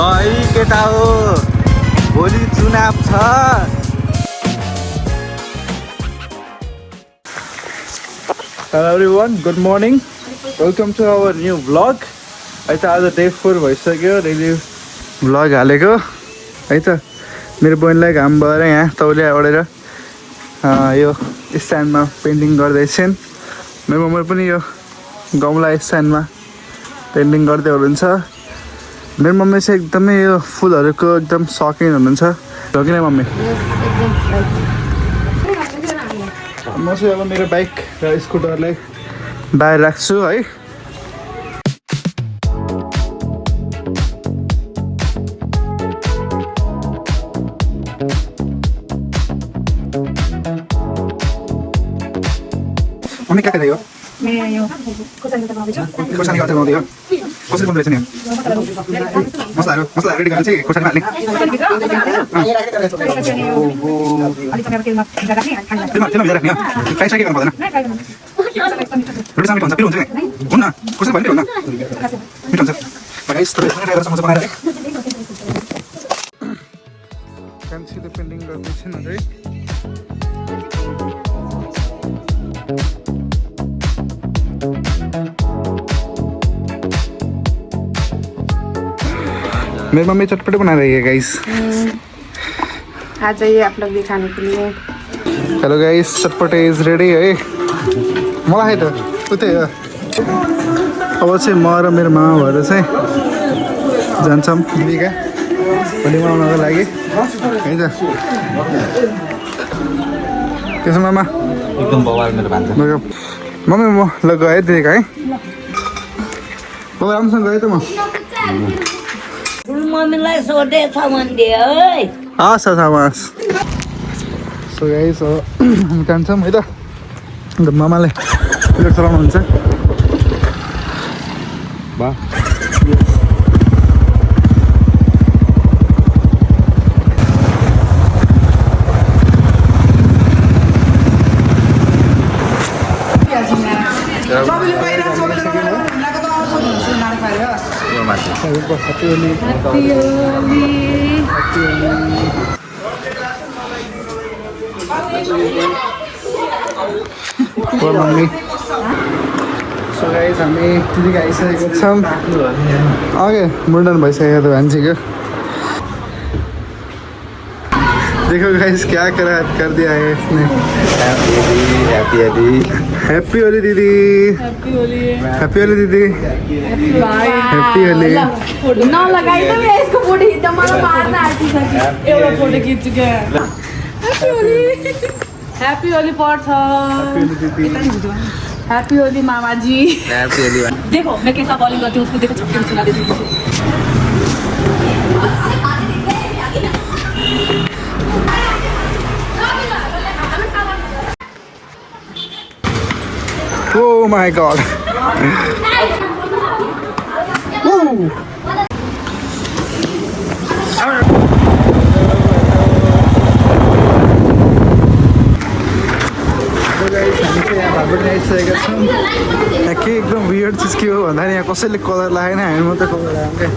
है केटा हो, भोलि चुनाव छ। Hello everyone, good morning. Welcome to our new vlog. है त आज डे 4 भइसक्यो, डेली भ्लग हालेको है त। मेरो बहिनीलाई घाम भएर यहाँ तौलिया ओढेर यो स्ट्यान्डमा पेन्टिङ गर्दैछन्। मेरो मम्मी पनि यो गमला स्ट्यान्डमा पेन्टिङ गर्दै हुनुहुन्छ। मेरो मम्मी चाहिँ एकदमै यो फुलहरूको एकदम शौकिन हुनुहुन्छ। हो कि नै मम्मी? म चाहिँ अब मेरो बाइक र स्कुटरलाई बाहिर राख्छु है। मम्मी क्या कर रही हो? मैं यो खोर्सानी का बनाउँदैछु। खोर्सानी का बनाउँदै हो? कसरी बनाउँदैछ नि? मसला रेडी गरेर चाहिँ खोर्सानी हाल्ने। अलिक समय तेलमा भिजा राख्ने अनि खाना। तेलमा भिजा राख्ने हो? फ्राई के गर्नु पर्दैन? रोटी सँग हुन्छ, पिरो हुन्छ नि? हुन्न, खोर्सानी भन्ने हुन्न। मिठो हुन्छ। गाइस तपाईहरु ट्राई गरेर समोसा बनाएर है। कान्छी त पेन्टिङ गर्दैछन् अझै। मेरी मम्मी चटपटे बना रही है गाइस। आ जाइए आप लोग भी खाने के लिए। हेलो गाइस, चटपटे इज रेडी है। मलाई है त उतै हो। अब चाहिँ म र मेरो मामा भएर चाहिँ जान्छौँ दिदीका भोलि मनाउनको लागि है त। त्यसो मामा एकदम बवाल मेरो भान्जा। मम्मी म ल गएँ दिदीका है। बाबा राम्रोसँग गएँ त म। मम्मीलाई सोधेछ मन्दी है। हस् हस्। सो गाइस हामी जान्छौँ है त। अन्त मामाले पिरियड चलाउनुहुन्छ। वाह मम्मी सो गाइस हामी दिदीको आइसकेको छौँ। अघि मुन्डन भइसकेको त भान्जीको। देखो गाइस क्या कर दिया है इसने। हैप्पी होली। हैप्पी होली दीदी। हैप्पी होली दीदी। हैप्पी होली। नलगाइदिनु यसको फोटो खिच्दा मलाई मार्न आँटिसक्यो। एउटा फोटो खिच्छु क्या। हैप्पी होली। हैप्पी होली पर्छ। हैप्पी होली मामा जी। हैप्पी होली। देखो मैं कैसा बॉलिंग करती हूँ, उसको देखो छक्के में सुना देती हूँ। Oh my god. Woo. आइसकेका छौँ। यहाँ के एकदम वियर्ड चिज के हो भन्दा यहाँ कसैले कलर लगाएन, हामी मात्रै कलर लगाएँ।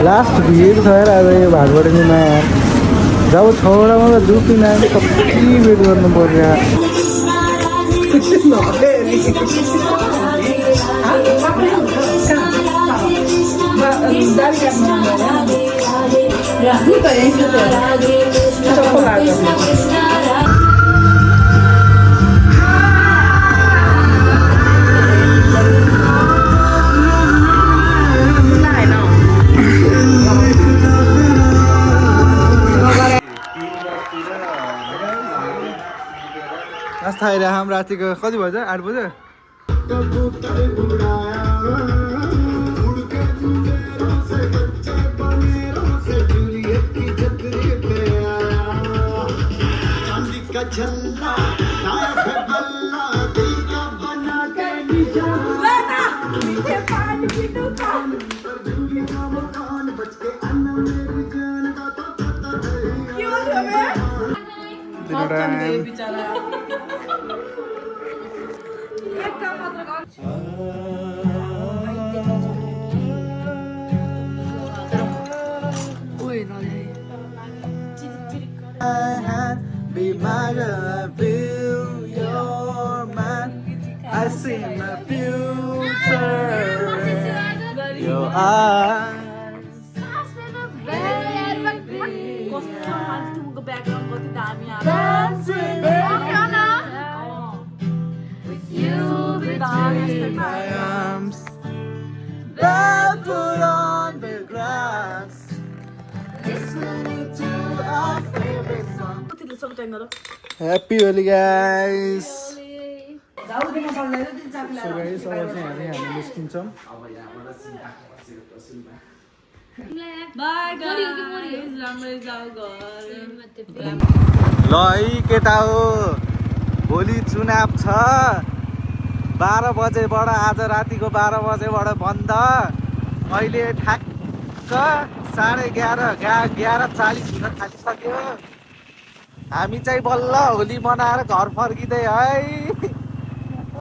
लास्ट भिड छ यार आज यो भागबढीमा। जब छवटा मात्रै दुई नानी कति वेट गर्नु पर्यो। नास्ता खाएर हम रातिको कति बज्यो? 8 बज्यो। Be my girl, feel your mind. I see my future. Your eyes. कस्तो मान्छेको ब्याकग्राउन्ड कति दामी आयो My arms, barefoot on the grass, listening to our favorite song. कतिले सक्दैन र Happy Holi guys. So guys, अब चाहिँ हामी निस्किन्छौँ. बाई गाइस राम्रै जाऊ घर ल है केटा हो, भोलि चुनाव छ. 12 बजेबाट, आज रातिको 12 बजेबाट बन्द. अहिले ठ्याक्क 11:30 हुन थालिसक्यो. हामी चाहिँ बल्ल होली मनाएर घर फर्किँदै है.